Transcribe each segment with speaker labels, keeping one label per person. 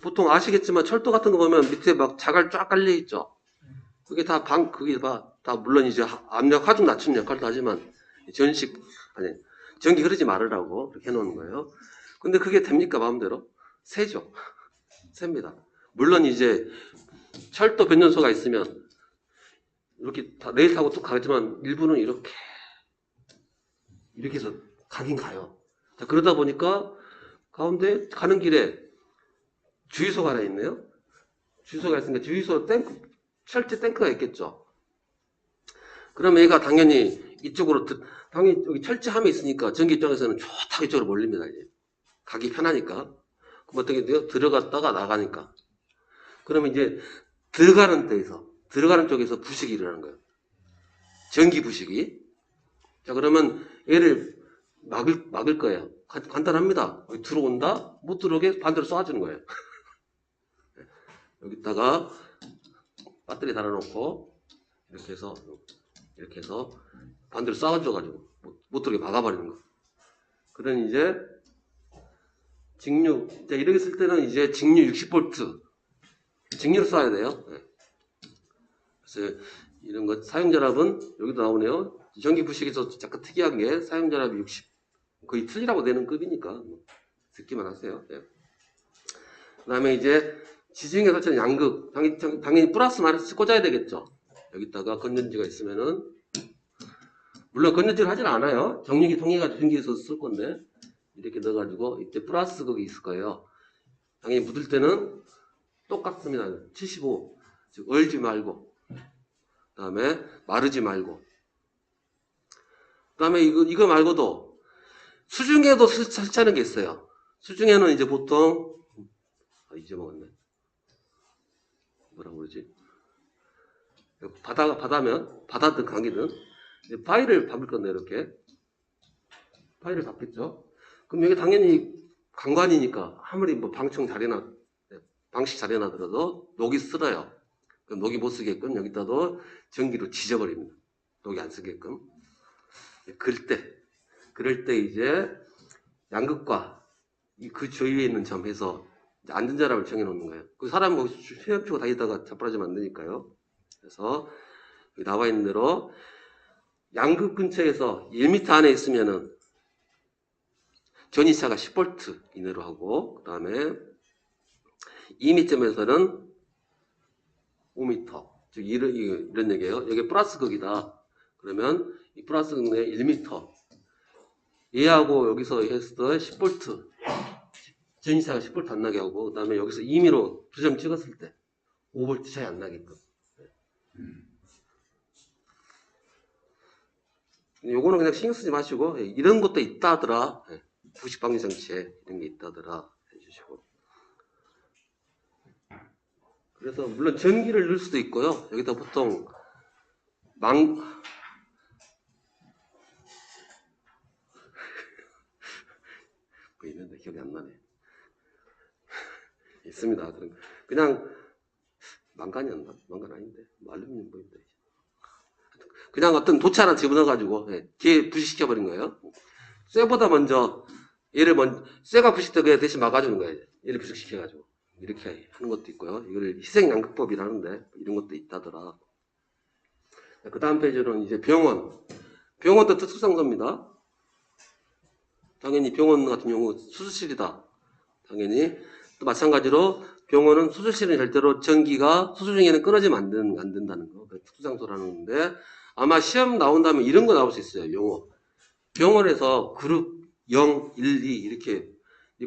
Speaker 1: 보통 아시겠지만 철도 같은 거 보면 밑에 막 자갈 쫙 깔려 있죠. 그게 다 그게 다 물론 이제 압력 하중 낮추는 역할도 하지만 아니 전기 흐르지 말으라고 그렇게 해놓은 거예요. 근데 그게 됩니까 마음대로? 새죠. 셉니다. 물론 이제 철도 변전소가 있으면 이렇게 다 레일 타고 뚝 가지만 일부는 이렇게 해서 가긴 가요. 자, 그러다 보니까 가운데 가는 길에 주유소가 하나 있네요. 주유소가 있으니까 주유소 철제 탱크가 있겠죠. 그럼 얘가 당연히 이쪽으로 당연히 여기 철제함이 있으니까 전기 입장에서는 좋다 이쪽으로 몰립니다. 이제 가기 편하니까. 그럼 어떻게 돼요? 들어갔다가 나가니까. 그러면 이제 들어가는 쪽에서 부식이 일어나는 거예요. 전기 부식이. 자, 그러면 얘를 막을 거예요. 간단합니다. 여기 들어온다? 못 들어오게 반대로 쏴주는 거예요. 여기다가 배터리 달아놓고 이렇게 해서 반대로 쏴줘가지고 못 들어오게 막아버리는 거. 그런 이제 직류, 이렇게 쓸 때는 이제 직류 60V 직류로 쏴야 돼요. 그래서 이런 것 사용전압은 여기도 나오네요. 전기 부식에서 약간 특이한 게 사용전압이 60 거의 틀리라고 되는 급이니까 듣기만 하세요. 네. 그 다음에 이제 지중해 설치는 양극 당연히 플러스 마이너스 꽂아야 되겠죠. 여기다가 건전지가 있으면은 물론 건전지를 하진 않아요. 정력이 통해가지고 전기에서 쓸 건데 이렇게 넣어가지고 이때 플러스 극이 있을 거예요. 당연히 묻을 때는 똑같습니다. 75 즉 얼지 말고 그 다음에 마르지 말고 그 다음에 이거 말고도 수중에도 설치하는 게 있어요. 수중에는 이제 보통 잊어먹었네. 뭐라고 그러지? 바다든 강이든 파이를 박을 건데 이렇게 파이를 박겠죠. 그럼 여기 당연히 강관이니까 아무리 뭐 방식 잘 해놔더라도 녹이 쓸어요. 그럼 녹이 못 쓰게끔 여기다도 전기로 지져버립니다. 녹이 안 쓰게끔. 그럴 때 이제 양극과 그 주위에 있는 점 해서 안전전압을 정해놓는 거예요. 그 사람 뭐 휴양치고 다니다가 자빠지면 안 되니까요. 그래서 여기 나와 있는 대로 양극 근처에서 1m 안에 있으면은 전이차가 10V 이내로 하고 그 다음에 2m에서는 5m 즉 이런 얘기예요. 여기 플러스 극이다. 그러면 이 플러스 극 내에 1m 얘하고 여기서 했을 때 10V 전이차가 10V 안 나게 하고 그 다음에 여기서 2m로 두 점 찍었을 때 5V 차이 안 나게끔. 요거는 그냥 신경 쓰지 마시고 이런 것도 있다 하더라. 부식 방지 장치에 이런 게 있다 하더라 해주시고. 그래서 물론 전기를 넣을 수도 있고요. 여기다 보통 뭐 있는데 기억이 안 나네. 있습니다. 그냥 망간이었나? 망간 아닌데 알루미늄 보인다. 그냥 어떤 도치 하나 집어넣어가지고 뒤에 부식시켜버린 거예요. 쇠보다 먼저 쇠가 부식되고 대신 막아주는 거예요. 얘를 부식시켜가지고 이렇게 하는 것도 있고요. 이걸 희생양극법이라는데 이런 것도 있다더라. 그 다음 페이지는 이제 병원도 특수상소입니다. 당연히 병원 같은 경우 수술실이다. 당연히 또 마찬가지로 병원은 수술실은 절대로 전기가 수술 중에는 끊어지면 안 된다는 거. 특수상소라는 건데 아마 시험 나온다면 이런 거 나올 수 있어요. 용어. 병원에서 그룹 0, 1, 2 이렇게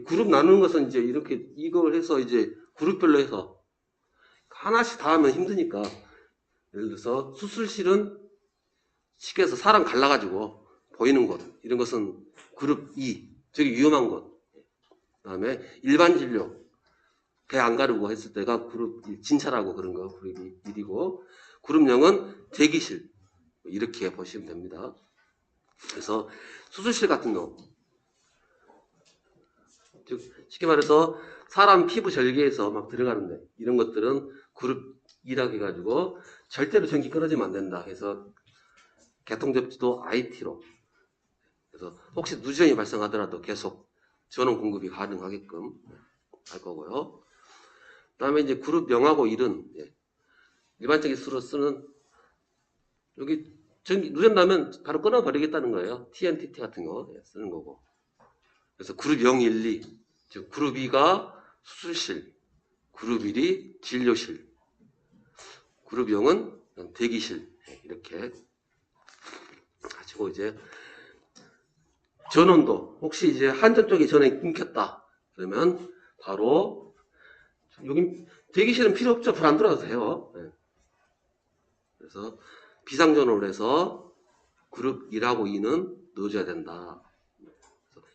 Speaker 1: 그룹 나누는 것은 이제 이렇게 이걸 해서 이제 그룹별로 해서 하나씩 다 하면 힘드니까 예를 들어서 수술실은 쉽게 해서 사람 갈라가지고 보이는 곳 이런 것은 그룹 2 되게 위험한 곳. 그 다음에 일반 진료 배 안 가르고 했을 때가 그룹 진찰하고 그런 거 그룹 1이고 그룹 0은 대기실 이렇게 보시면 됩니다. 그래서 수술실 같은 경우 즉 쉽게 말해서 사람 피부 절개에서 막 들어가는데 이런 것들은 그룹 2라고 해가지고 절대로 전기 끊어지면 안 된다 해서 개통접지도 IT로 그래서 혹시 누전이 발생하더라도 계속 전원 공급이 가능하게끔 할 거고요. 다음에 이제 그룹명하고 일은 일반적인 수로 쓰는 여기 전기 누른다면 바로 끊어버리겠다는 거예요. TNTT 같은 거 쓰는 거고. 그래서 그룹 0, 1, 2. 즉 그룹 2가 수술실, 그룹 1이 진료실, 그룹 0은 대기실 이렇게 가지고 이제 전원도 혹시 이제 한전 쪽에 전원이 끊겼다 그러면 바로 여기 대기실은 필요 없죠. 불 안 들어도 돼요. 그래서 비상전원을 해서 그룹 1하고 2는 넣어줘야 된다.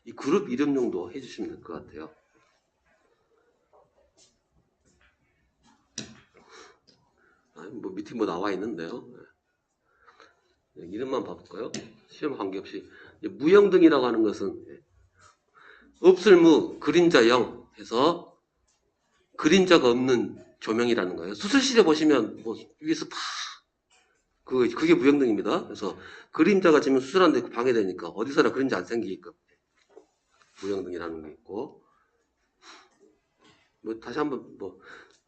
Speaker 1: 이 그룹 이름 정도 해주시면 될 것 같아요. 뭐 밑에 뭐 나와 있는데요. 이름만 봐볼까요? 시험 관계없이 무영등이라고 하는 것은 없을 무 그림자 0 해서 그림자가 없는 조명이라는 거예요. 수술실에 보시면 뭐 위에서 다 그게 무영등입니다. 그래서 그림자가 지금 수술하는데 방해되니까 어디서나 그림자 안 생기게끔 무영등이라는 게 있고 뭐 다시 한번 뭐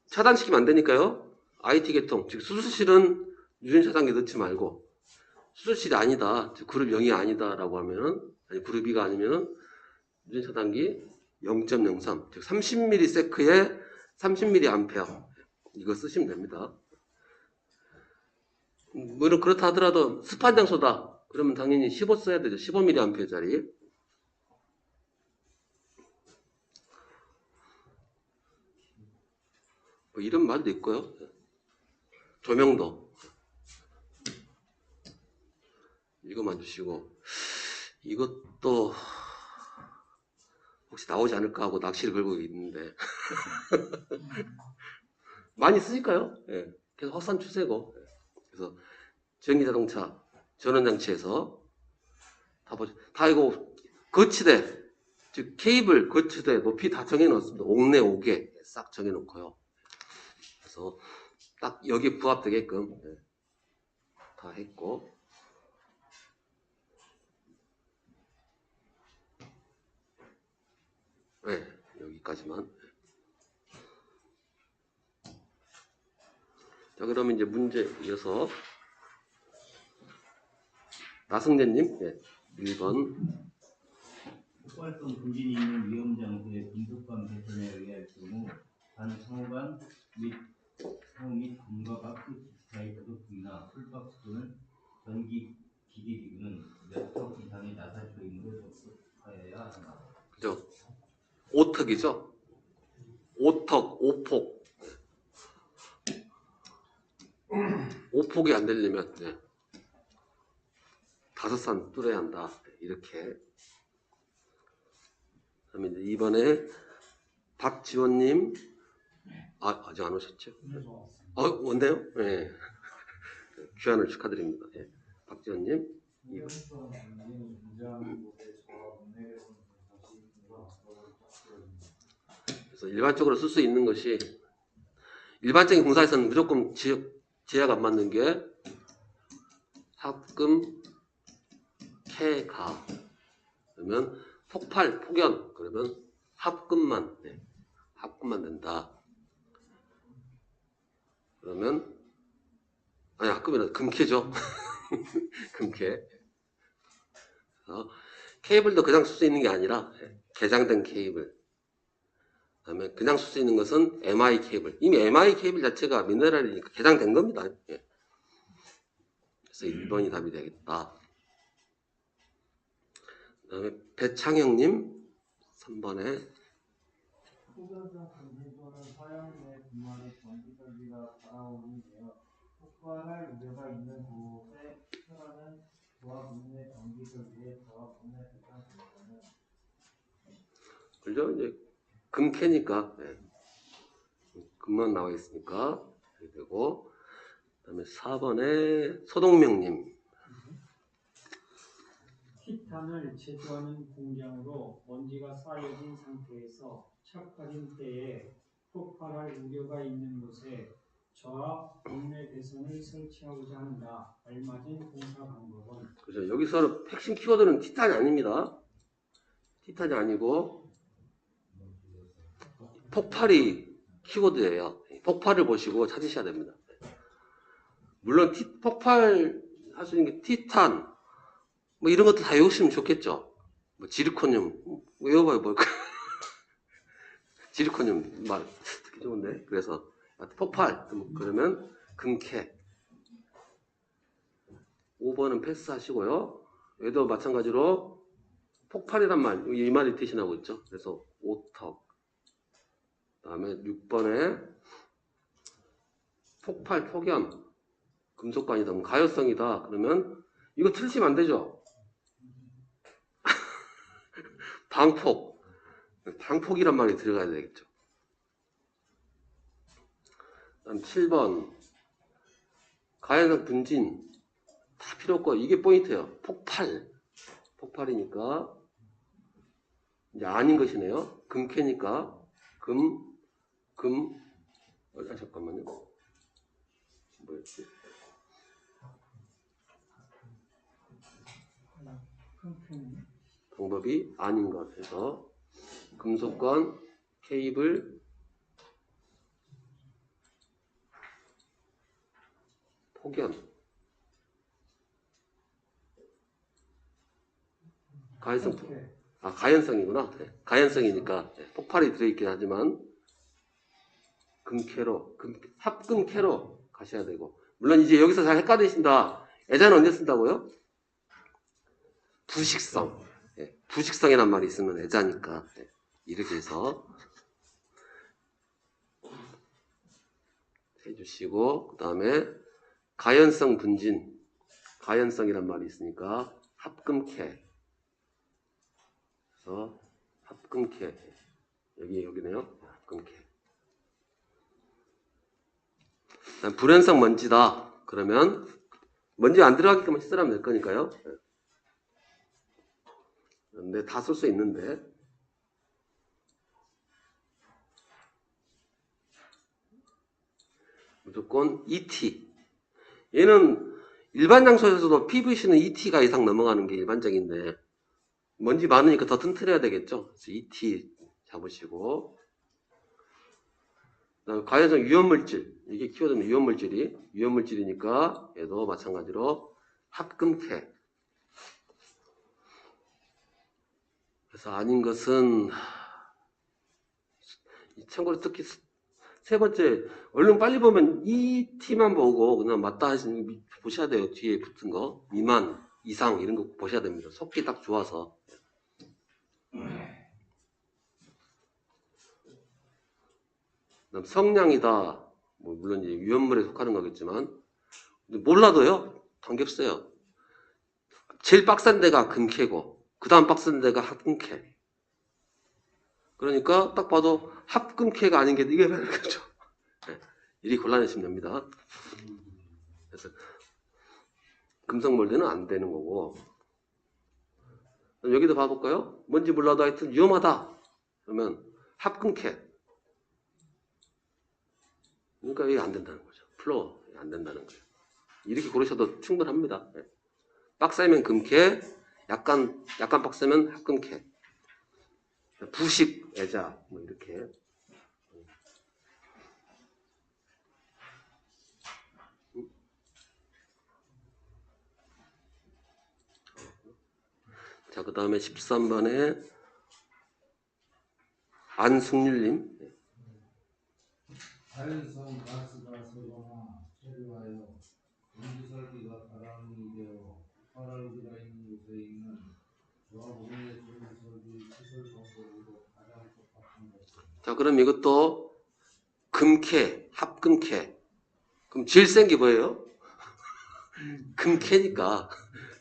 Speaker 1: 차단시키면 안 되니까요. IT 계통 즉 수술실은 유전 차단기 넣지 말고 수술실이 아니다. 즉 그룹 0이 아니다라고 하면은 아니 그룹 2가 아니면은 유전 차단기 0.03 즉 30mS에 30mA 이거 쓰시면 됩니다. 물론 그렇다 하더라도 습한 장소다. 그러면 당연히 15 써야 되죠. 15mA짜리. 뭐 이런 말도 있고요. 조명도 이거만 주시고 이것도 혹시 나오지 않을까 하고 낚시를 걸고 있는데 많이 쓰니까요. 계속 확산 추세고 그래서 전기자동차 전원장치에서 다 이거 거치대 즉 케이블 거치대 높이 다 정해놓습니다. 옥내 5개 싹 정해놓고요. 그래서 딱 여기에 부합되게끔 다 했고 여기까지만. 자 그러면 이제 문제 이어서 나승재님 1번
Speaker 2: 폭발성 부진이 있는 위험 장소의 긴급한 배선에 의할 경우 단 상호간 및 상호 및 공과 그 기타의 부속품이나 풀박스 또는 전기 기기기구는 몇 턱 이상의 나사 조임으로 접속하여야 한다.
Speaker 1: 그죠? 5턱이죠? 5턱, 5폭. 5폭이 안 되려면 5산 뚫어야 한다. 이렇게. 그다음에 이제 이번에 박지원님 아직 안 오셨죠? 원대요? 네. 귀환을 축하드립니다. 박지원님. 그래서 일반적으로 쓸 수 있는 것이 일반적인 공사에서는 무조건 제약 안 맞는 게 합금, 캐가 그러면 폭발, 폭연 그러면 합금만 합금만 된다. 그러면 아니 합금이라 금캐죠. 금캐. 그래서 케이블도 그냥 쓸 수 있는 게 아니라 개장된 케이블. 그다음에 그냥 쓸 수 있는 것은 MI 케이블. 이미 MI 케이블 자체가 미네랄이니까 개장된 겁니다. 그래서 1번이 답이 되겠다. 그다음에 배창형님 3번에
Speaker 3: 폭발성 전기소는 사용 내 분말의 전기전기가 달아오르게 되어 폭발할 우려가 있는 곳에 표현하는 조합 내 전기전기에 조합 내 배상 전기는
Speaker 1: 그죠? 이제 금캐니까 금만 나와 있으니까 이렇게 되고 그다음에 4번에 소동명님
Speaker 4: 티탄을 제조하는 공장으로 먼지가 쌓여진 상태에서 착화된 때에 폭발할 우려가 있는 곳에 저압 동매 배선을 설치하고자 한다. 알맞은 공사 방법은
Speaker 1: 그죠? 여기서 핵심 키워드는 티탄이 아닙니다. 티탄이 아니고 폭발이 키워드예요. 폭발을 보시고 찾으셔야 됩니다. 물론 폭발 할 수 있는 게 티탄 뭐 이런 것도 다 외우시면 좋겠죠. 뭐 지르코늄 외워봐요 뭘까? 지르코늄 말 듣기 좋은데. 그래서 폭발 그러면 금캐. 5번은 패스하시고요. 얘도 마찬가지로 폭발이란 말, 이 말이 대신하고 있죠. 그래서 오턱. 그 다음에 6번에 폭발, 폭염, 금속관이다, 뭐 가요성이다. 그러면 이거 틀리시면 안 되죠. 방폭. 방폭이란 말이 들어가야 되겠죠. 그 다음 7번. 가연성 분진. 다 필요 없고, 이게 포인트예요. 폭발. 폭발이니까, 이제 아닌 것이네요. 금캐니까, 잠깐만요. 뭐였지? 방법이 아닌 것 해서, 금속관, 케이블, 폭염, 가연성, 가연성이구나. 네. 가연성이니까 네. 폭발이 들어있긴 하지만 금캐로, 합금캐로 가셔야 되고, 물론 이제 여기서 잘 헷갈리신다. 애자는 언제 쓴다고요? 부식성. 네. 부식성이란 말이 있으면 애자니까 네. 이렇게 해서 해주시고, 그 다음에 가연성 분진, 가연성이란 말이 있으니까 합금캐. 그래서 합금캐. 여기네요. 합금캐. 불연성 먼지다. 그러면 먼지 안 들어가게끔 시설하면 될 거니까요. 근데 다 쓸 수 있는데 무조건 ET. 얘는 일반 장소에서도 PVC는 ET가 이상 넘어가는 게 일반적인데 먼지 많으니까 더 튼튼해야 되겠죠. 그래서 ET 잡으시고, 그다음에 가연성 유연물질. 이게 키워드는 유연물질이니까 얘도 마찬가지로 합금캐. 그래서 아닌 것은 참고로 특히 세 번째, 얼른 빨리 보면 이 T만 보고 그냥 맞다 하시는 보셔야 돼요. 뒤에 붙은 거 미만, 이상 이런 거 보셔야 됩니다. 속기 딱 좋아서. 그다음 성량이다. 뭐 물론 이제 유연물에 속하는 거겠지만 몰라도요. 관계없어요. 제일 빡센 데가 금캐고 그 다음 빡센 데가 합금캐. 그러니까 딱 봐도 합금캐가 아닌 게 이게 맞는 거죠. 네, 이리 곤란해지면 됩니다. 그래서 금속몰드는 안 되는 거고. 여기도 봐볼까요? 뭔지 몰라도 하여튼 위험하다. 그러면 합금캐. 그러니까 이게 안 된다는 거죠. 플로어 안 된다는 거예요. 이렇게 고르셔도 충분합니다. 네. 빡세면 금캐, 약간 빡세면 합금캐. 부식, 애자, 뭐 이렇게. 자, 그 다음에 13번에 안승률님.
Speaker 5: 자연성 가스가 서거나 체류하여 전기설비가 바람이 되어 폭발할 우려가 있는 곳에 있는 조합원의 전기설비 시설 방법으로 가장 적합한 것입니다.
Speaker 1: 자, 그럼 이것도 금캐, 합금캐. 그럼 제일 센 게 뭐예요? 금캐니까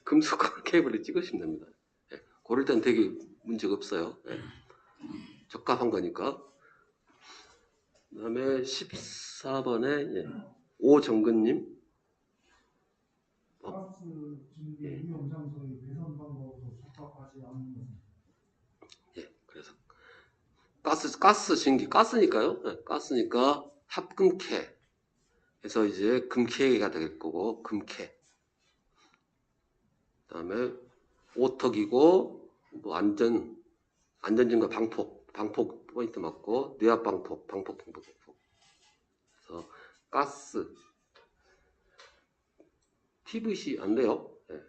Speaker 1: 금속 케이블을 찍으시면 됩니다. 예, 고를 때는 되게 문제가 없어요. 예, 적합한 거니까. 그 다음에 14번에 예, 오정근님.
Speaker 3: 가스 증기 위험 장소의 배선 방법으로 적합하지 않은 것은
Speaker 1: 예, 그래서 가스 증기, 가스니까요. 예, 가스니까 합금캐. 해서 이제 금캐가 될 거고, 금캐. 그 다음에 오턱이고, 뭐 안전증과 방폭 포인트 맞고 뇌압 방폭. 그래서 가스 TVC 안 돼요. 네.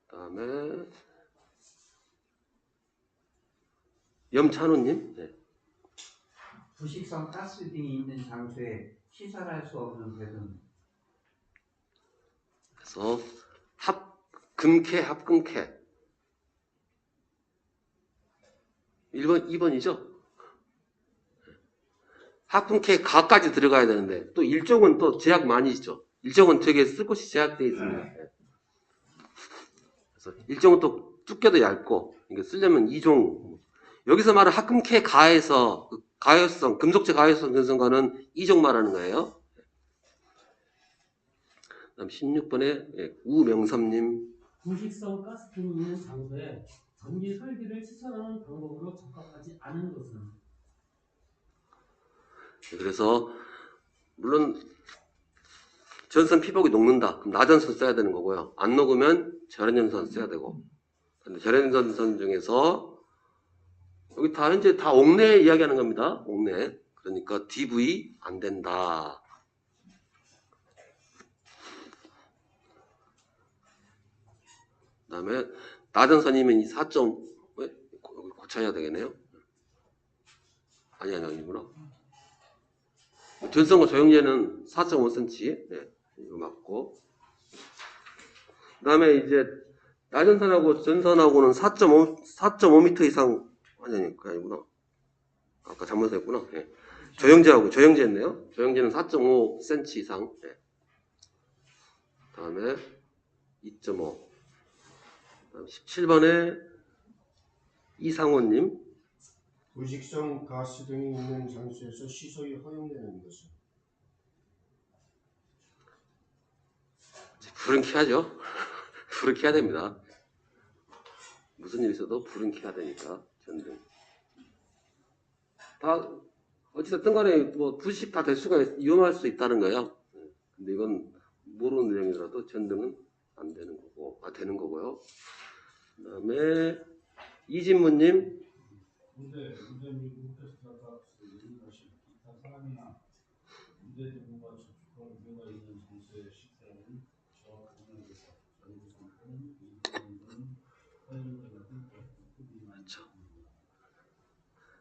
Speaker 1: 그다음에 염찬우님. 네.
Speaker 6: 부식성 가스 등이 있는 장소에 시설할 수 없는 배선.
Speaker 1: 그래서 금캐 합금캐 1번 2번이죠. 합금캐 가까지 들어가야 되는데 또 일종은 또 제약 많이 있죠. 일종은 되게 쓸 곳이 제약되어 있습니다. 그래서 일종은 또 두께도 얇고 이게 쓰려면 2종. 여기서 말하는 합금캐 가에서 가효성 금속재 가효성 변성과는 2종 말하는 거예요. 그다음 16번에 우명섭님.
Speaker 7: 부식성 가스 등이 있는 장소에 전기 설비를 시설하는 방법으로 적합하지 않은 것은.
Speaker 1: 그래서 물론 전선 피복이 녹는다. 그럼 나전선 써야 되는 거고요. 안 녹으면 절연전선 써야 되고. 근데 절연전선 중에서 여기 다 현재 다 옥내 이야기하는 겁니다. 옥내. 그러니까 DV 안 된다. 그다음에 나전선이면 이 4점 고쳐야 되겠네요. 아니구나. 전선과 조형제는 4.5cm. 네, 이거 맞고. 그다음에 이제 나전선하고 전선하고는 4.5m 이상 그게 아니구나. 아까 잘못했구나. 네. 조형제했네요. 조형제는 4.5cm 이상. 네. 그다음에 2.5. 17번에 이상호님.
Speaker 8: 부식성 가스 등이 있는 장소에서 시설이 허용되는 것은
Speaker 1: 불은 켜야죠. 불은 켜야 됩니다. 무슨 일 있어도 불은 켜야 되니까. 전등. 다 어찌됐든 간에 뭐 부식 다 될 수가 위험할 수 있다는 거예요. 근데 이건 모르는 내용이라도 전등은 안 되는 거고, 되는 거고요. 그다음에 이진무님.
Speaker 5: 문제 및 테스트가 다시 기타 사항이나 문제 제공과 접촉할 우려가 있는 장소의 시설은 저와 공유에서 전부 상태는 이 부분은
Speaker 1: 그렇죠.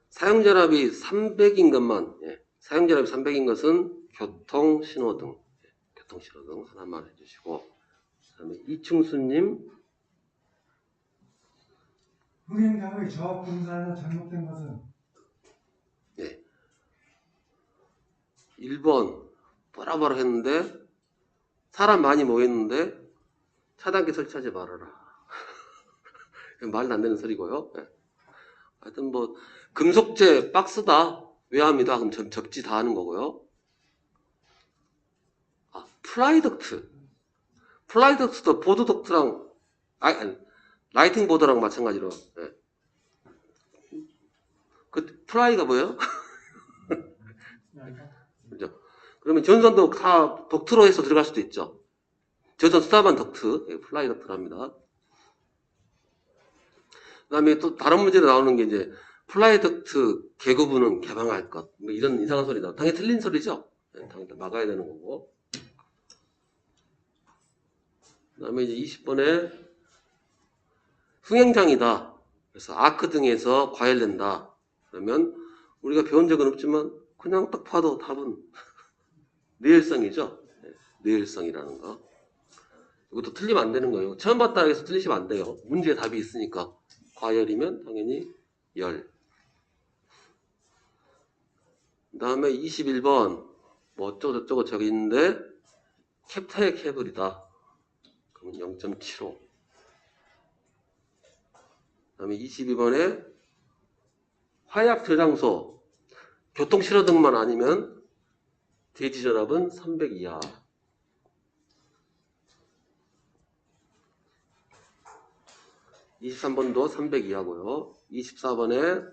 Speaker 1: 사용전압이 300인 것만, 사용전압이 300인 것은 교통신호등, 교통신호등 하나만 해주시고, 그 다음에 이충수님.
Speaker 9: 흥행장의 저압 공사에서 잘못된 것은
Speaker 1: 1번 보라보라 했는데 사람 많이 모였는데 차단기 설치하지 말아라. 말도 안 되는 소리고요. 하여튼 뭐 금속재 박스다 외압이다 그럼 접지 다 하는 거고요. 플라이덕트도 보드 덕트랑 라이팅 보드랑 마찬가지로. 그 플라이가 뭐예요? 그죠? 그러면 전선도 다 덕트로 해서 들어갈 수도 있죠. 전선 스타반 덕트, 플라이 덕트랍니다. 그 다음에 또 다른 문제로 나오는 게 이제 플라이 덕트 개구부는 개방할 것. 뭐 이런 이상한 소리다. 당연히 틀린 소리죠. 당연히 막아야 되는 거고. 그 다음에 이제 20번에 흥행장이다. 그래서 아크 등에서 과열된다. 그러면 우리가 배운 적은 없지만 그냥 딱 봐도 답은 뇌혈성이죠. 뇌혈성이라는 거. 이것도 틀리면 안 되는 거예요. 처음 봤다 해서 틀리시면 안 돼요. 문제에 답이 있으니까. 과열이면 당연히 열. 그 다음에 21번 뭐 어쩌고저쩌고 저기 있는데 캡타의 케이블이다. 그러면 0.75. 그 다음에 22번에 화약 저장소 교통실어등만 아니면 대지전압은 300 이하. 23번도 300 이하고요. 24번에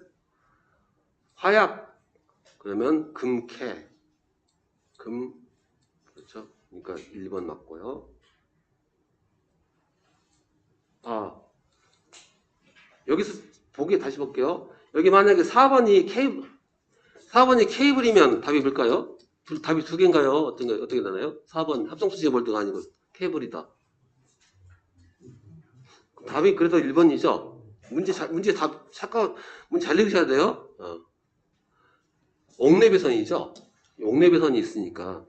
Speaker 1: 화약 그러면 금캐 그렇죠? 그러니까 1번 맞고요. 여기서 보기 다시 볼게요. 여기 만약에 4번이 케이블이면 답이 뭘까요? 답이 두 개인가요? 어떻게 되나요? 4번 합성수지 볼트가 아니고 케이블이다. 답이 그래도 1번이죠? 문제 잘 읽으셔야 돼요. 옥내배선이죠? 옥내배선이 있으니까.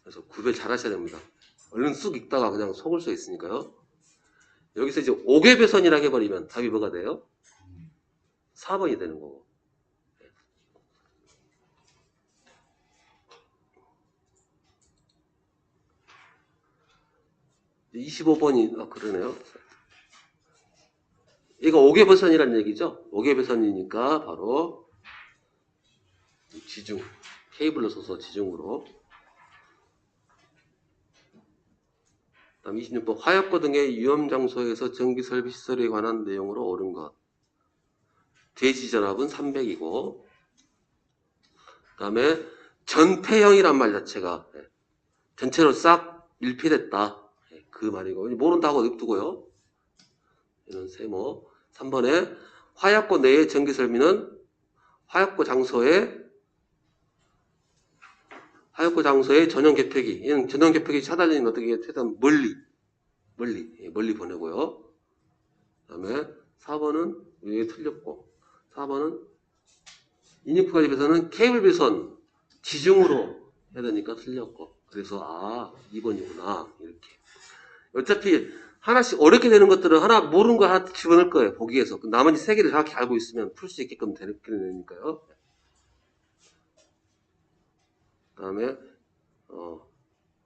Speaker 1: 그래서 구별 잘 하셔야 됩니다. 얼른 쑥 읽다가 그냥 속을 수 있으니까요. 여기서 이제 옥외배선이라고 해버리면 답이 뭐가 돼요? 4번이 되는 거고. 25번이 그러네요. 이거 옥외배선이라는 얘기죠. 옥외배선이니까 바로 지중, 케이블로 써서 지중으로. 다음 26번 화약고 등의 위험장소에서 전기설비 시설에 관한 내용으로 옳은 것. 대지전압은 300이고 그 다음에 전폐형이란 말 자체가 전체로 싹 밀폐됐다. 그 말이고 모른다고 냅두고요. 이런 세모. 3번에 화약고 내의 전기설비는 화약고 장소의 전용 개폐기. 이는 전용 개폐기 차단이 어떻게 최대한 멀리 보내고요. 그 다음에 4번은 왜 틀렸고 4번은 인육부까지 배선은 케이블 배선 지중으로 해야 되니까 틀렸고 그래서 2번이구나 이렇게. 어차피 하나씩 어렵게 되는 것들은 하나 모르는 거 하나 집어넣을 거예요. 보기에서. 나머지 세 개를 정확히 알고 있으면 풀 수 있게끔 되니까요. 그 다음에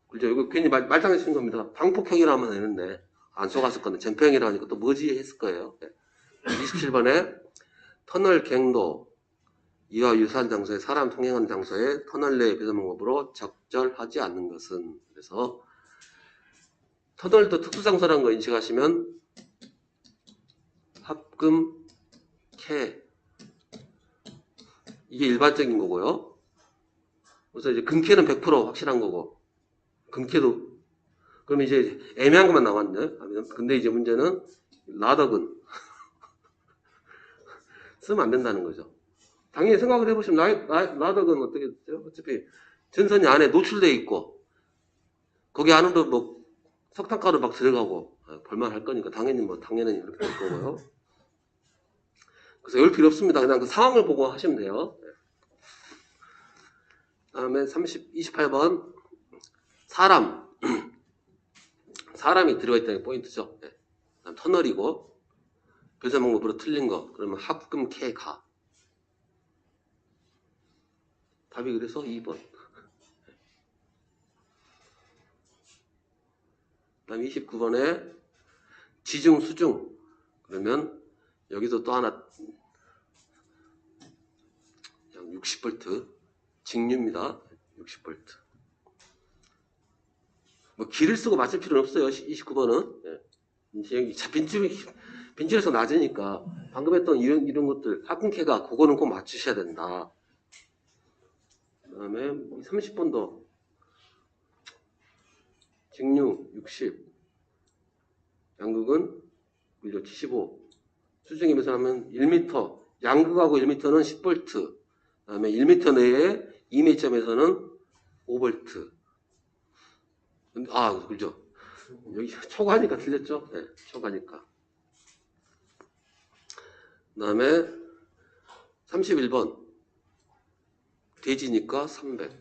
Speaker 1: 그죠? 이거 괜히 말장난 치는 겁니다. 방폭형이라 하면 되는데 안 속았을 건데 전폐형이라 하니까 또 뭐지 했을 거예요. 27번에 터널 갱도 이와 유사한 장소에 사람 통행하는 장소에 터널 내 배선 방법으로 적절하지 않는 것은. 그래서 터널도 특수장소라는 거 인식하시면 합금, 캐 이게 일반적인 거고요. 그래서 이제 금캐는 100% 확실한 거고 금캐도 그러면 이제 애매한 것만 남았네. 근데 이제 문제는 라덕은 쓰면 안 된다는 거죠. 당연히 생각을 해보시면 라덕은 어떻게 돼요? 어차피 전선이 안에 노출되어 있고 거기 안으로 뭐 석탄가루 막 들어가고 볼만 할 거니까 당연히 이렇게 될 거고요. 그래서 열 필요 없습니다. 그냥 그 상황을 보고 하시면 돼요. 다음에 28번 사람이 들어가 있다는 게 포인트죠. 다음 터널이고 배선 방법으로 틀린 거 그러면 합금 캐 가. 답이 그래서 2번. 다음 29번에 지중 수중 그러면 여기서 또 하나 60V 직류입니다. 60V. 뭐 길을 쓰고 맞을 필요는 없어요. 29번은. 여기 빈줄에서 낮으니까 방금 했던 이런 것들 합금캐가 그거는 꼭 맞추셔야 된다. 그 다음에 30번도 직류 60 양극은 75 수중에 배선하면 1m 양극하고 1m는 10V 그 다음에 1m 내에 2m점에서는 5V. 그죠? 여기 초과니까 틀렸죠? 네, 초과니까. 그 다음에 31번 대지니까 300.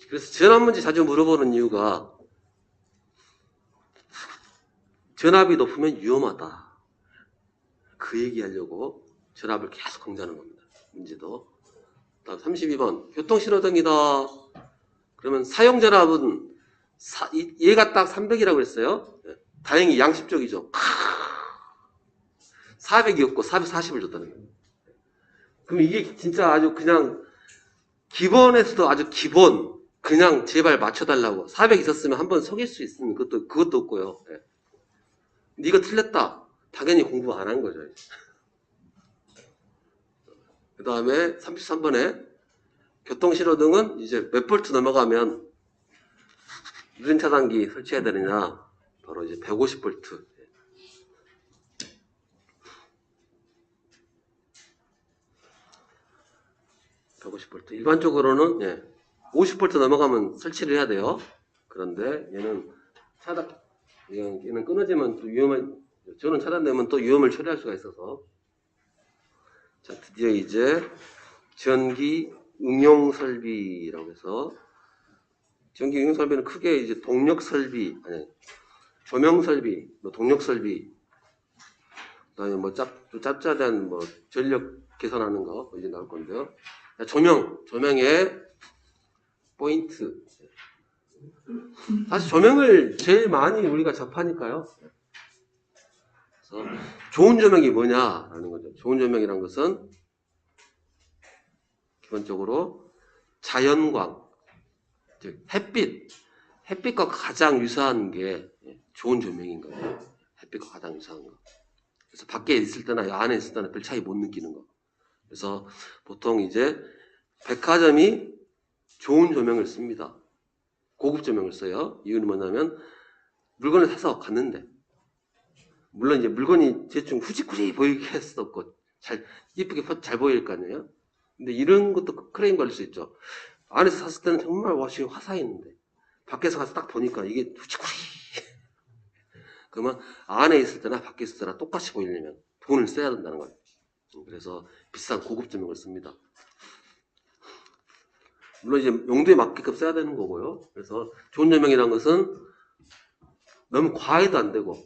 Speaker 1: 그래서 전압 문제 자주 물어보는 이유가 전압이 높으면 위험하다. 그 얘기하려고 전압을 계속 강조하는 겁니다. 문제도. 다음 32번 교통신호등이다. 그러면 사용전압은 얘가 딱 300이라고 했어요. 다행히 양심적이죠. 400이었고 440을 줬다는 거예요. 그럼 이게 진짜 아주 그냥 기본에서도 아주 기본 그냥 제발 맞춰달라고 400 있었으면 한번 속일 수 있으면 그것도 없고요. 근데 이거 틀렸다. 당연히 공부 안 한 거죠. 그 다음에 33번에 교통신호등은 이제 몇 볼트 넘어가면 유전차단기 설치해야 되느냐 바로 이제 150V. 150V. 일반적으로는 50V 넘어가면 설치를 해야 돼요. 그런데 얘는 얘는 끊어지면 또 저는 차단되면 또 위험을 초래할 수가 있어서. 자, 드디어 이제 전기 응용 설비라고 해서, 전기 응용 설비는 크게 이제 동력 설비, 조명 설비, 동력 설비, 그다음에 좀 짭짤한 전력 개선하는 거 이제 나올 건데요. 자, 조명의 포인트. 사실 조명을 제일 많이 우리가 접하니까요. 그래서 좋은 조명이 뭐냐라는 거죠. 좋은 조명이라는 것은 기본적으로 자연광, 즉 햇빛과 가장 유사한 게 좋은 조명인 거예요. 햇빛과 가장 유사한 거. 그래서 밖에 있을 때나 안에 있을 때나 별 차이 못 느끼는 거. 그래서 보통 이제 백화점이 좋은 조명을 씁니다. 고급 조명을 써요. 이유는 뭐냐면 물건을 사서 갔는데, 물론 이제 물건이 대충 후지꾸지 보이게 할 수도 없고 이쁘게 잘 보일 거 아니에요. 근데 이런 것도 크레임 걸릴 수 있죠. 안에서 샀을 때는 정말 지금 화사했는데 밖에서 가서 딱 보니까 이게 후지꾸지. 그러면 안에 있을 때나 밖에 있을 때나 똑같이 보이려면 돈을 써야 된다는 거예요. 그래서 비싼 고급 조명을 씁니다. 물론 이제 용도에 맞게끔 써야 되는 거고요. 그래서 좋은 조명이라는 것은 너무 과해도 안 되고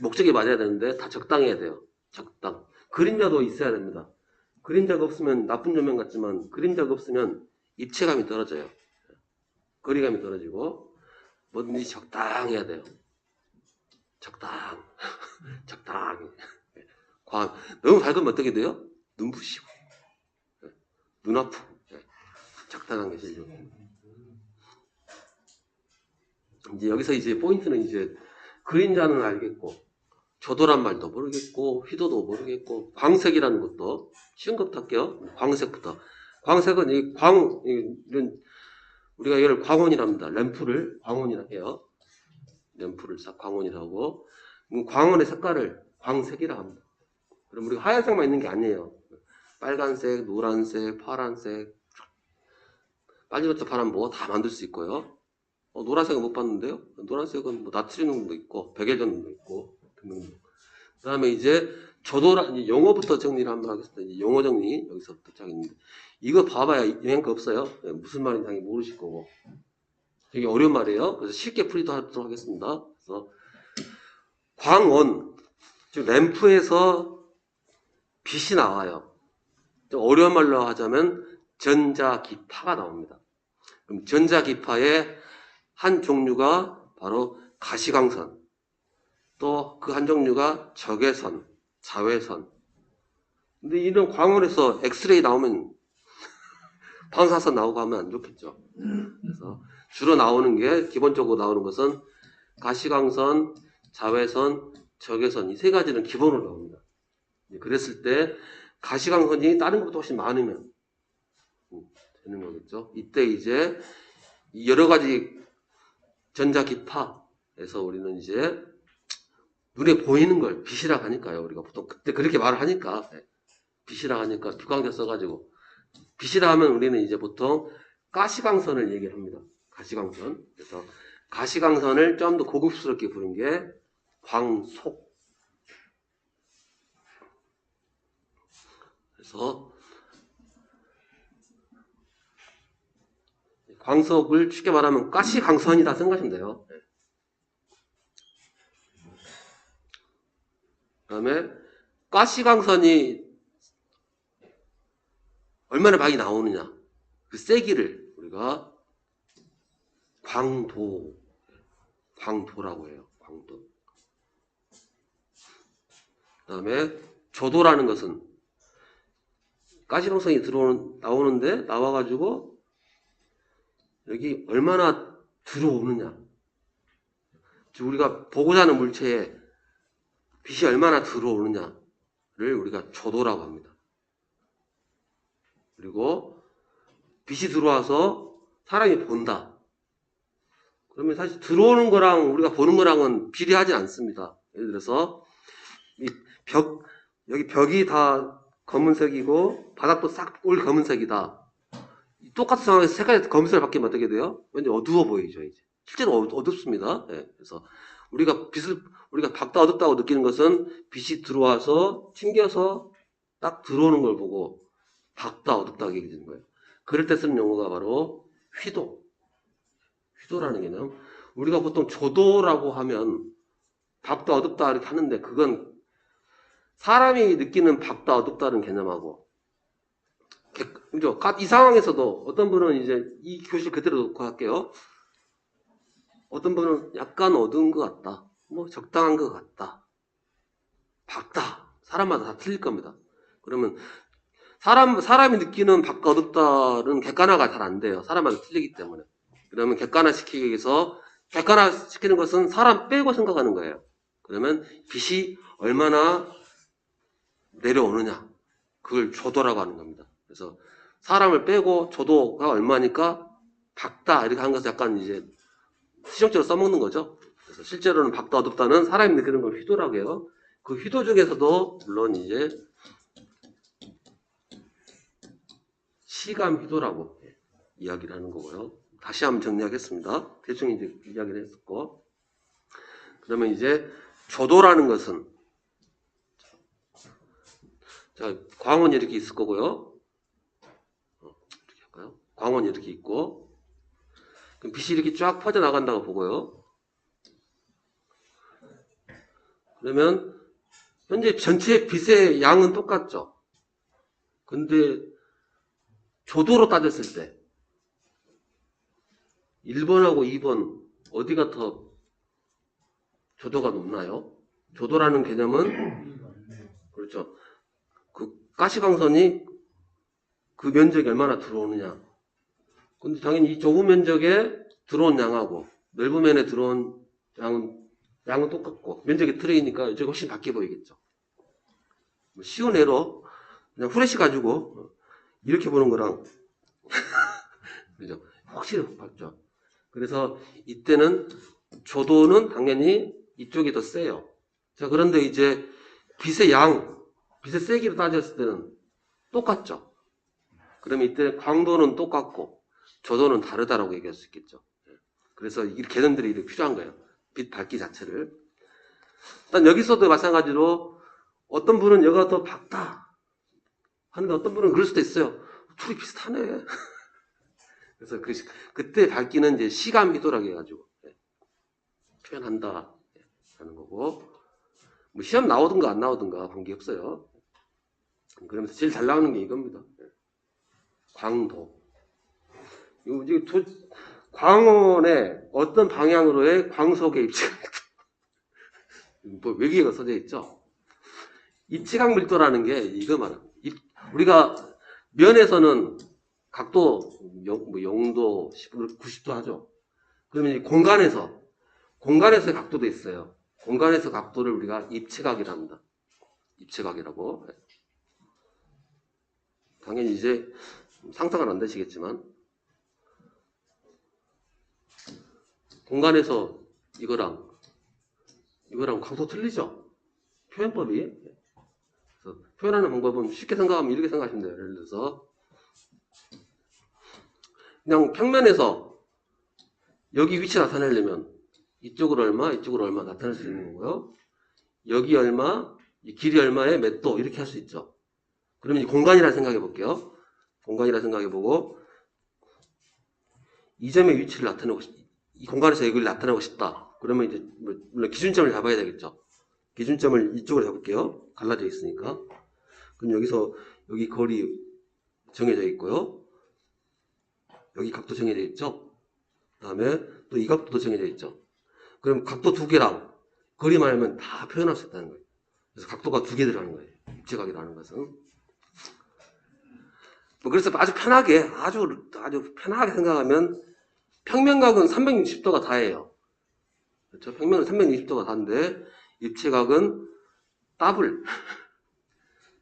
Speaker 1: 목적에 맞아야 되는데 다 적당해야 돼요. 적당. 그림자도 있어야 됩니다. 그림자가 없으면 나쁜 조명 같지만 그림자가 없으면 입체감이 떨어져요. 거리감이 떨어지고 뭐든지 적당해야 돼요. 적당. 너무 밝으면 어떻게 돼요? 눈부시고 눈 아프고. 적당한 게 제일 좋고. 이제 여기서 이제 포인트는 이제 그림자는 알겠고, 조도란 말도 모르겠고, 휘도도 모르겠고, 광색이라는 것도 쉬운 것부터 할게요. 광색부터. 광색은 이런 우리가 이걸 광원이랍니다. 램프를 광원이라 해요. 램프를 광원이라고. 광원의 색깔을 광색이라 합니다. 그럼 우리가 하얀색만 있는 게 아니에요. 빨간색, 노란색, 파란색, 빨리부터 파란 다 만들 수 있고요. 노란색은 못 봤는데요. 노란색은 나트륨도 있고 백일전도 있고 등등. 그다음에 이제 용어부터 정리를 한번 하겠습니다. 이제 용어 정리 여기서부터 시작했는데 이거 봐봐야 영향가 없어요. 무슨 말인지 당연히 모르실 거고 되게 어려운 말이에요. 그래서 쉽게 풀이하도록 하겠습니다. 그래서 광원, 즉 램프에서 빛이 나와요. 좀 어려운 말로 하자면 전자기파가 나옵니다. 그럼 전자기파의 한 종류가 바로 가시광선, 또 그 한 종류가 적외선, 자외선. 근데 이런 광원에서 엑스레이 나오면 방사선 나오고 하면 안 좋겠죠. 그래서 주로 나오는 게 기본적으로 나오는 것은 가시광선, 자외선, 적외선 이 세 가지는 기본으로 나옵니다. 그랬을 때 가시광선이 다른 것보다 훨씬 많으면 되는 거겠죠. 이때 이제 여러 가지 전자기파에서 우리는 이제 눈에 보이는 걸 빛이라고 하니까요. 우리가 보통 그때 그렇게 말을 하니까 빛이라고 하니까 비광자 써가지고 빛이라 하면 우리는 이제 보통 가시광선을 얘기를 합니다. 가시광선. 그래서 가시광선을 좀 더 고급스럽게 부른 게 광속. 그래서 광속을 쉽게 말하면 가시광선이다 생각하시면 돼요. 그 다음에 가시광선이 얼마나 많이 나오느냐 그 세기를 우리가 광도라고 해요. 광도. 그 다음에 조도라는 것은 가시광선이 나오는데 나와가지고 여기 얼마나 들어오느냐. 즉 우리가 보고자 하는 물체에 빛이 얼마나 들어오느냐를 우리가 조도라고 합니다. 그리고 빛이 들어와서 사람이 본다. 그러면 사실 들어오는 거랑 우리가 보는 거랑은 비례하지 않습니다. 예를 들어서 여기 벽이 다 검은색이고 바닥도 싹 올 검은색이다. 똑같은 상황에서 색깔이 검은색을 바뀌면 어떻게 돼요? 왠지 어두워 보이죠, 이제. 실제로 어둡습니다. 예, 그래서 우리가 밝다 어둡다고 느끼는 것은 빛이 들어와서 튕겨서 딱 들어오는 걸 보고 밝다 어둡다 얘기 되는 거예요. 그럴 때 쓰는 용어가 바로 휘도라는 개념. 우리가 보통 조도라고 하면 밝다 어둡다 이렇게 하는데 그건 사람이 느끼는 밝다 어둡다는 개념하고 그죠? 이 상황에서도 어떤 분은 이제 이 교실 그대로 놓고 할게요. 어떤 분은 약간 어두운 것 같다. 뭐 적당한 것 같다. 밝다. 사람마다 다 틀릴 겁니다. 그러면 사람이 느끼는 밝다 어둡다는 객관화가 잘 안 돼요. 사람마다 틀리기 때문에. 그러면 객관화시키기 위해서 객관화시키는 것은 사람 빼고 생각하는 거예요. 그러면 빛이 얼마나 내려오느냐. 그걸 조도라고 하는 겁니다. 그래서 사람을 빼고 조도가 얼마니까 밝다 이렇게 하는 것을 약간 이제 시정적으로 써먹는 거죠. 그래서 실제로는 밝다 어둡다는 사람이 느끼는 걸 휘도라고 해요. 그 휘도 중에서도 물론 이제 시감 휘도라고 이야기를 하는 거고요. 다시 한번 정리하겠습니다. 대충 이제 이야기를 했었고. 그러면 이제 조도라는 것은 자, 광원이 이렇게 있을 거고요. 이렇게 할까요? 광원이 이렇게 있고, 그럼 빛이 이렇게 쫙 퍼져나간다고 보고요. 그러면, 현재 전체 빛의 양은 똑같죠? 근데, 조도로 따졌을 때, 1번하고 2번, 어디가 더 조도가 높나요? 조도라는 개념은, 그렇죠. 그 가시광선이 그 면적이 얼마나 들어오느냐. 근데 당연히 이 좁은 면적에 들어온 양하고 넓은 면에 들어온 양은 똑같고 면적이 틀리니까 이쪽이 훨씬 밝게 보이겠죠. 쉬운 예로 그냥 후레쉬 가지고 이렇게 보는 거랑 그죠? 확실히 밝죠. 그래서 이때는 조도는 당연히 이쪽이 더 세요. 자, 그런데 이제 빛의 세기로 따졌을 때는 똑같죠. 그러면 이때 광도는 똑같고 조도는 다르다라고 얘기할 수 있겠죠. 그래서 이 개념들이 이렇게 필요한 거예요. 빛 밝기 자체를. 일단 여기서도 마찬가지로 어떤 분은 여기가 더 밝다 하는데 어떤 분은 그럴 수도 있어요. 둘이 비슷하네. 그래서 그때 밝기는 이제 시감 휘도라고 해가지고 표현한다 하는 거고, 뭐 시험 나오든가 안 나오든가 관계없어요. 그러면서 제일 잘 나오는 게 이겁니다. 광도. 광원의 어떤 방향으로의 광속의 입체각 밀도. 외계가 써져 있죠. 입체각 밀도라는 게 이거 말이야. 우리가 면에서는 각도 0도, 10도, 90도 하죠. 그러면 이 공간에서의 각도도 있어요. 공간에서 각도를 우리가 입체각이라고 합니다. 입체각이라고. 당연히 이제 상상은 안 되시겠지만 공간에서 이거랑 각도 틀리죠? 표현법이. 그래서 표현하는 방법은 쉽게 생각하면 이렇게 생각하시면 돼요. 예를 들어서 그냥 평면에서 여기 위치 나타내려면 이쪽으로 얼마, 이쪽으로 얼마 나타낼 수 있는 거고요. 여기 얼마, 이 길이 얼마에 몇 도 이렇게 할 수 있죠. 그러면 이 공간이라 생각해 볼게요. 공간이라 생각해 보고 이 점의 위치를 나타내고 이 공간에서 여기를 나타내고 싶다. 그러면 이제 물론 기준점을 잡아야 되겠죠. 기준점을 이쪽으로 잡을게요. 갈라져 있으니까. 그럼 여기서 여기 거리 정해져 있고요. 여기 각도 정해져 있죠. 그 다음에 또 이 각도도 정해져 있죠. 그럼 각도 두 개랑 거리만 하면 다 표현할 수 있다는 거예요. 그래서 각도가 두 개 들어가는 거예요. 입체각이라는 것은. 그래서 아주 편하게 생각하면 평면각은 360도가 다예요. 그렇죠? 평면은 360도가 다인데 입체각은 더블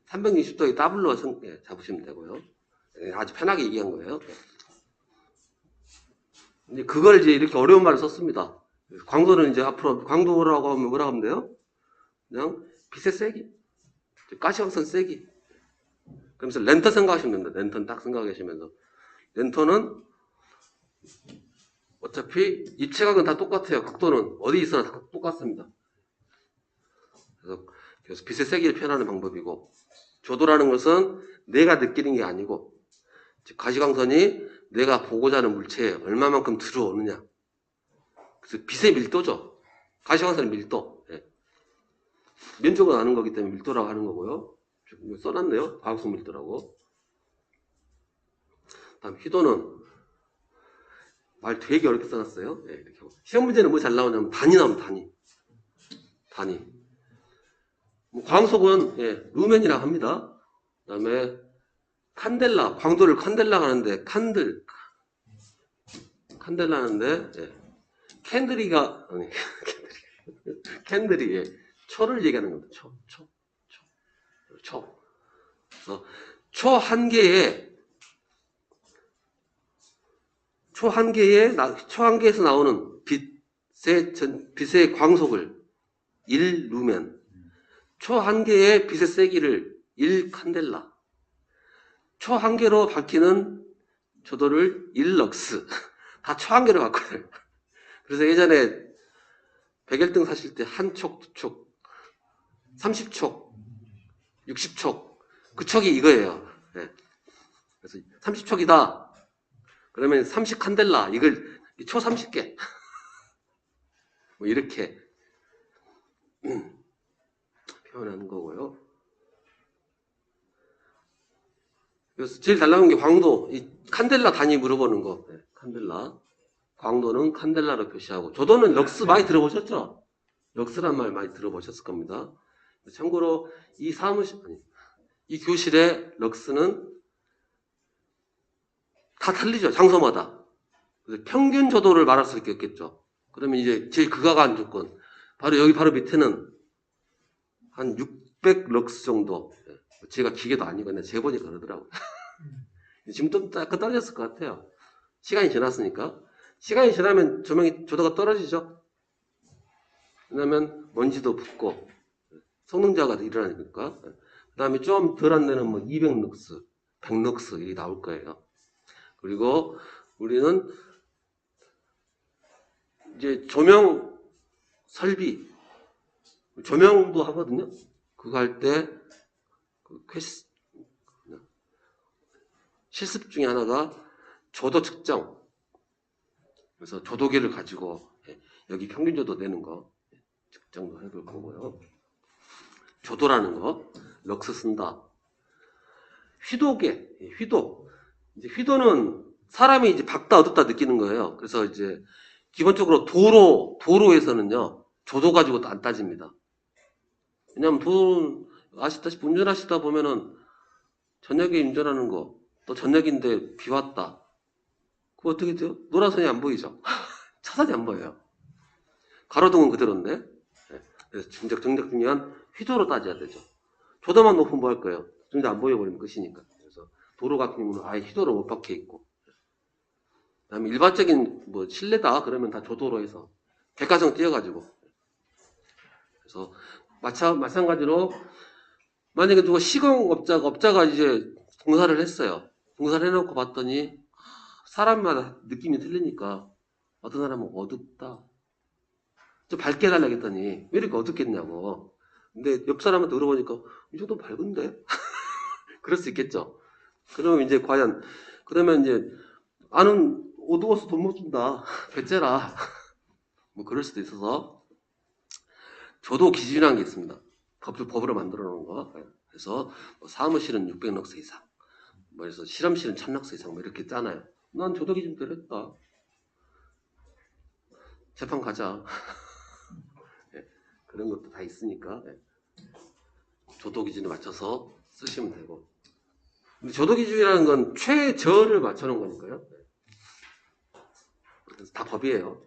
Speaker 1: 360도의 더블로 잡으시면 되고요. 아주 편하게 얘기한 거예요. 이제 그걸 이제 이렇게 어려운 말을 썼습니다. 광도는 이제 앞으로 광도라고 하면 뭐라고 하면 돼요? 그냥 빛의 세기, 가시광선 세기. 그러면서 랜턴 생각하시면 됩니다. 랜턴 딱 생각하시면서 랜턴은 어차피 입체각은 다 똑같아요. 각도는 어디 있어나 다 똑같습니다. 그래서 빛의 세기를 표현하는 방법이고, 조도라는 것은 내가 느끼는 게 아니고 즉 가시광선이 내가 보고자 하는 물체에 얼마만큼 들어오느냐. 그래서 빛의 밀도죠. 가시광선의 밀도. 예. 면적은 아는 거기 때문에 밀도라고 하는 거고요. 지금 써놨네요. 과학속 밀도라고. 다음 휘도는 말 되게 어렵게 써놨어요. 예, 이렇게. 시험 문제는 뭐 잘 나오냐면 단위 나오면 단위. 뭐 광속은 예, 루멘이라고 합니다. 그 다음에 칸델라, 광도를 칸델라 하는데 칸델라 하는데 예. 캔들이가 아니 캔들이 예. 초를 얘기하는 겁니다. 초. 그래서 초 한 개에서 나오는 빛의 광속을 1 루멘, 초 한 개의 빛의 세기를 1 칸델라, 초 한 개로 밝히는 조도를 1 럭스. 다 초 한 개로 바꿔요. 그래서 예전에 101등 사실 때 한 촉, 두 촉, 30촉, 60촉, 그 촉이 이거예요. 네. 그래서 30촉이다. 그러면 30 칸델라, 이걸 초 30개. 뭐 이렇게 표현하는 거고요. 그래서 제일 잘 나온 게 광도, 이 칸델라 단위 물어보는 거. 네, 칸델라. 광도는 칸델라로 표시하고, 조도는 럭스 많이 들어보셨죠? 럭스란 말 많이 들어보셨을 겁니다. 참고로 이 교실의 럭스는 다 틀리죠. 장소마다. 그래서 평균 조도를 말할 수 있겠죠. 그러면 이제 제일 극악한 조건, 바로 밑에는 한 600 럭스 정도. 제가 기계도 아니고 그냥 재보니까 그러더라고요. 지금 좀 약간 떨어졌을 것 같아요. 시간이 지났으니까. 시간이 지나면 조도가 떨어지죠. 왜냐면 먼지도 붙고 성능자가 일어나니까. 그 다음에 좀 덜한 데는 뭐 200럭스, 100럭스 이렇게 나올 거예요. 그리고 우리는 이제 조명 설비, 조명도 하거든요. 그거 할 때 실습 중에 하나가 조도 측정. 그래서 조도기를 가지고 여기 평균 조도 내는 거 측정도 해볼 거고요. 조도라는 거, 럭스 쓴다. 휘도계, 휘도. 이제 휘도는 사람이 이제 밝다 어둡다 느끼는 거예요. 그래서 이제 기본적으로 도로에서는요, 조도 가지고 안 따집니다. 왜냐면 아시다시피 운전하시다 보면은 저녁에 운전하는 거, 또 저녁인데 비 왔다. 그거 어떻게 돼요? 노란선이 안 보이죠? 차선이 안 보여요. 가로등은 그대로인데. 그래서 정작 중요한 휘도로 따져야 되죠. 조도만 높으면 뭐 할 거예요? 진짜 안 보여버리면 끝이니까. 그래서 도로 같은 경우는 아예 휘도로 못 박혀 있고. 그다음에 일반적인 뭐 실내다 그러면 다 조도로 해서 백화점 띄어가지고. 그래서 마찬가지로 만약에 누가 업자가 이제 공사를 했어요. 공사를 해놓고 봤더니 사람마다 느낌이 틀리니까 어떤 사람은 어둡다. 좀 밝게 해달라고 했더니 왜 이렇게 어둡겠냐고. 근데 옆 사람한테 물어보니까 이 정도 밝은데? 그럴 수 있겠죠. 그러면 이제 그러면 이제 나는 어두워서 돈 못 준다. 배째라. 뭐 그럴 수도 있어서 조도 기준이라는 게 있습니다. 법으로 만들어 놓은 거. 그래서 뭐 사무실은 600럭스 이상, 뭐 그래서 실험실은 1000럭스 이상 뭐 이렇게 짜나요. 난 조도 기준대로 했다. 재판 가자. 네, 그런 것도 다 있으니까 네. 조도 기준에 맞춰서 쓰시면 되고. 근데 조도 기준이라는 건 최저를 맞춰놓은 거니까요. 그래서 다 법이에요.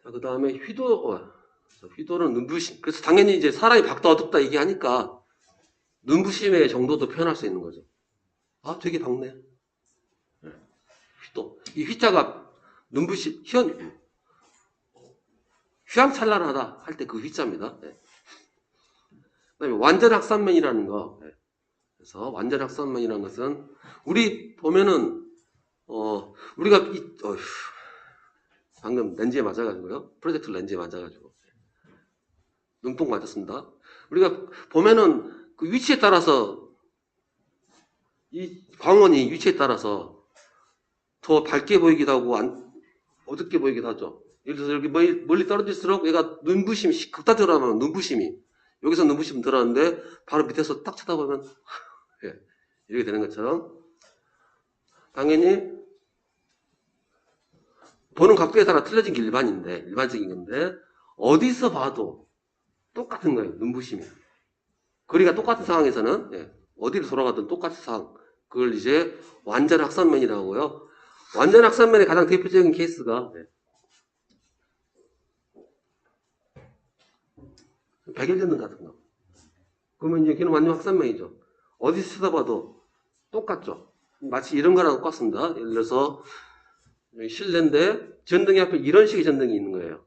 Speaker 1: 자, 그 다음에 휘도는 눈부심. 그래서 당연히 이제 사람이 밝다 어둡다 얘기하니까 눈부심의 정도도 표현할 수 있는 거죠. 아, 되게 밝네. 네. 휘도. 이 휘자가 눈부시, 휘황찬란하다 할 때 그 휘자입니다. 네. 그 다음에 완전학산면이라는 거. 네. 그래서 완전학산면이라는 것은, 우리 보면은, 우리가, 방금 렌즈에 맞아가지고요. 프로젝터 렌즈에 맞아가지고. 눈뽕 맞았습니다. 우리가 보면은 그 위치에 따라서, 이 광원이 위치에 따라서 더 밝게 보이기도 하고, 어둡게 보이기도 하죠. 예를 들어서 여기 멀리 떨어질수록 얘가 눈부심이, 극단적으로 하면 눈부심이, 여기서 눈부심 들어가는데 바로 밑에서 딱 쳐다보면, 예, 이렇게 되는 것처럼, 당연히, 보는 각도에 따라 틀려진 게 일반적인 건데, 어디서 봐도 똑같은 거예요, 눈부심이. 거리가 똑같은 상황에서는, 예, 어디를 돌아가든 똑같은 상황. 그걸 이제 완전 확산면이라고 하고요. 완전 확산면의 가장 대표적인 케이스가, 예, 백일전등 같은 거. 그러면 이제 걔는 완전 확산면이죠. 어디서 쳐다봐도 똑같죠. 마치 이런 거랑 똑같습니다. 예를 들어서 실내인데 전등이 앞에 이런 식의 전등이 있는 거예요.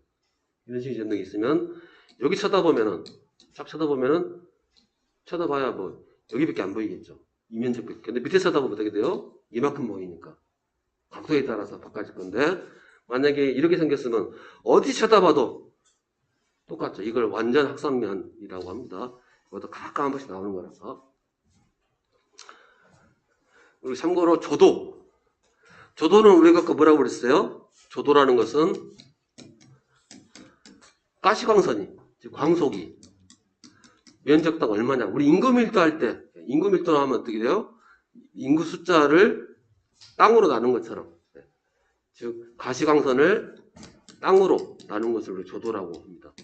Speaker 1: 이런 식의 전등이 있으면 여기 쳐다보면은 쫙 쳐다봐야 뭐 여기밖에 안 보이겠죠. 이면적밖에. 근데 밑에 쳐다보면 어떻게 돼요? 이만큼 보이니까. 각도에 따라서 바꿔질 건데 만약에 이렇게 생겼으면 어디 쳐다봐도 똑같죠. 이걸 완전 확산면이라고 합니다. 이것도 가끔 한 번씩 나오는 거라서. 그리고 참고로 조도는 우리가 아까 뭐라고 그랬어요? 조도라는 것은 가시광선이, 즉 광속이 면적당 얼마냐. 우리 인구밀도 할 때, 인구밀도 하면 어떻게 돼요? 인구 숫자를 땅으로 나눈 것처럼, 즉 가시광선을 땅으로 나눈 것을 우리 조도라고 합니다.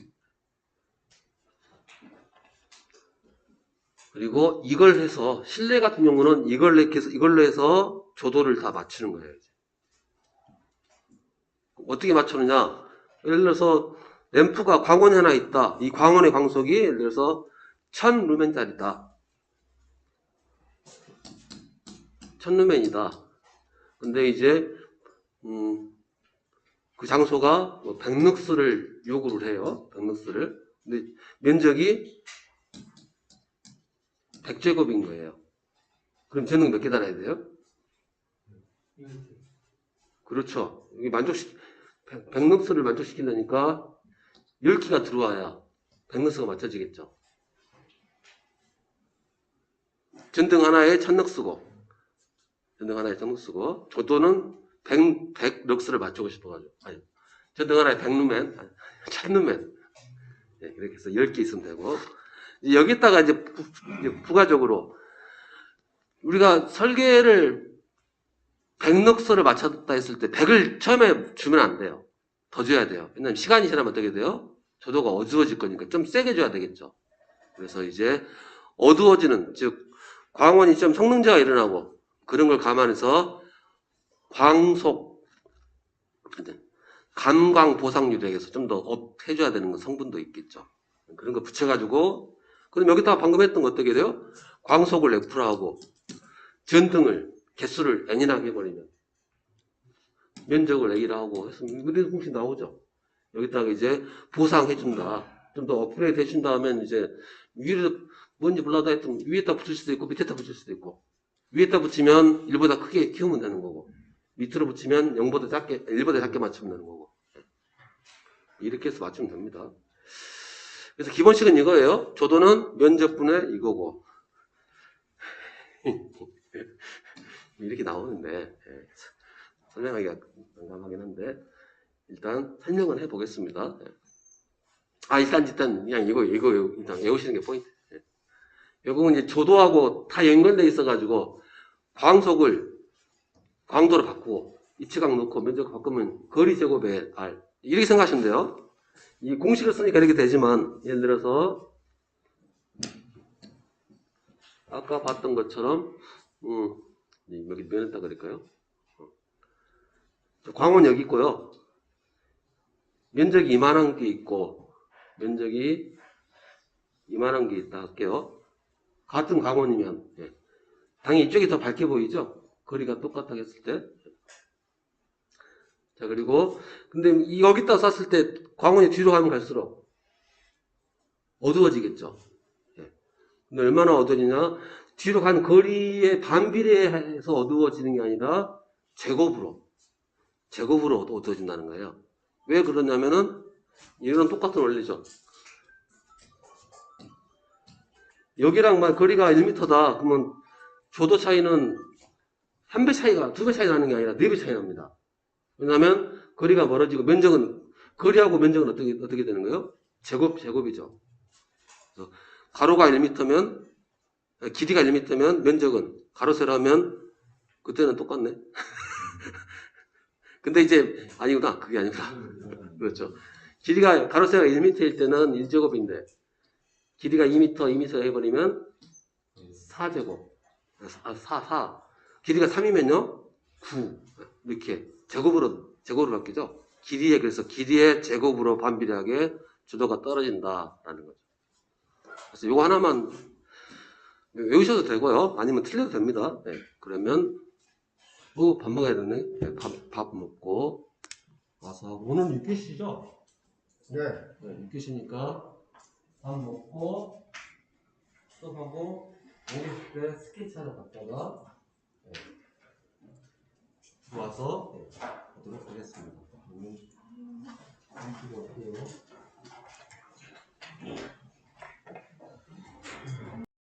Speaker 1: 그리고 이걸 해서 실내 같은 경우는 이걸로 해서 조도를 다 맞추는 거예요. 이제. 어떻게 맞추느냐? 예를 들어서 램프가 광원이 하나 있다. 이 광원의 광속이 예를 들어서 1000루멘짜리다. 1000루멘이다. 근데 이제 그 장소가 뭐 100룩스를 요구를 해요. 100룩스를. 근데 면적이 100제곱인 거예요. 그럼 전등 몇 개 달아야 돼요? 그렇죠. 여기 100룩스를 만족시키려니까 10개가 들어와야 100룩스가 맞춰지겠죠. 전등 하나에 1000룩스고, 조도는 100룩스를 맞추고 싶어가지고, 아니, 전등 하나에 100루멘, 1000루멘. 네, 이렇게 해서 10개 있으면 되고, 여기다가 이제 부가적으로 우리가 설계를 100룩스를 맞췄다 했을 때 100을 처음에 주면 안 돼요. 더 줘야 돼요. 왜냐면 시간이 지나면 어떻게 돼요? 조도가 어두워질 거니까 좀 세게 줘야 되겠죠. 그래서 이제 어두워지는, 즉 광원이 좀 성능자가 일어나고 그런 걸 감안해서 광속, 감광 보상률에서 좀 더 업 해줘야 되는 건 성분도 있겠죠. 그런 거 붙여가지고, 그럼 여기다가 방금 했던 거 어떻게 돼요? 광속을 F로 하고 전등을 개수를 N이라고 해버리면 면적을 A라 하고 했으면 이런 공식 나오죠. 여기다가 이제 보상해준다. 좀 더 업그레이드 해준 다음에 이제 위로 뭔지 몰라도 하여튼 위에다 붙일 수도 있고 밑에다 붙일 수도 있고, 위에다 붙이면 1보다 크게 키우면 되는 거고 밑으로 붙이면 0보다 작게, 1보다 작게 맞추면 되는 거고, 이렇게 해서 맞추면 됩니다. 그래서 기본식은 이거예요. 조도는 면적분의 이거고 이렇게 나오는데 설명하기가 난감하긴 한데 일단 설명은 해보겠습니다. 일단 그냥 이거 일단 외우시는 게 포인트. 이 부분 이제 조도하고 다 연결돼 있어가지고 광도를 바꾸고 입체각 넣고 면적 바꾸면 거리 제곱에 R 이렇게 생각하시면 돼요. 이 공식을 쓰니까 이렇게 되지만 예를 들어서 아까 봤던 것처럼 여기 면에다 그릴까요? 광원 여기 있고요. 면적이 이만한 게 있고 면적이 이만한 게 있다 할게요. 같은 광원이면 당연히 이쪽이 더 밝게 보이죠? 거리가 똑같다고 했을 때 자, 그리고, 근데 여기다 쐈을 때 광원이 뒤로 가면 갈수록 어두워지겠죠. 예. 근데 얼마나 어두워지냐? 뒤로 간 거리에 반비례해서 어두워지는 게 아니라 제곱으로 어두워진다는 거예요. 왜 그러냐면은, 이런 똑같은 원리죠. 여기랑 막 거리가 1m다. 그러면 조도 차이는 1배 차이가, 2배 차이 나는 게 아니라 4배 차이 납니다. 왜냐면 거리가 멀어지고 면적은, 거리하고 면적은 어떻게 되는 거예요? 제곱이죠. 그래서 가로가 1m면, 길이가 1m면 면적은, 가로 세로하면 그때는 똑같네. 근데 이제, 아니구나. 그게 아니구나. 그렇죠. 길이가, 가로 세로가 1m일 때는 1제곱인데, 길이가 2m 해버리면 4제곱. 4. 길이가 3이면요? 9. 이렇게 제곱으로 바뀌죠. 그래서 길이의 제곱으로 반비례하게 주도가 떨어진다라는 거죠. 그래서 이거 하나만 외우셔도 되고요. 아니면 틀려도 됩니다. 네. 그러면 밥 먹어야 되네. 네, 밥 먹고 와서 하고. 오늘 6교시죠?
Speaker 8: 네.
Speaker 1: 네, 6교시니까 밥 먹고 수업하고 오실 때 스케치 하나 갖다가 들어와서 하도록 하겠습니다.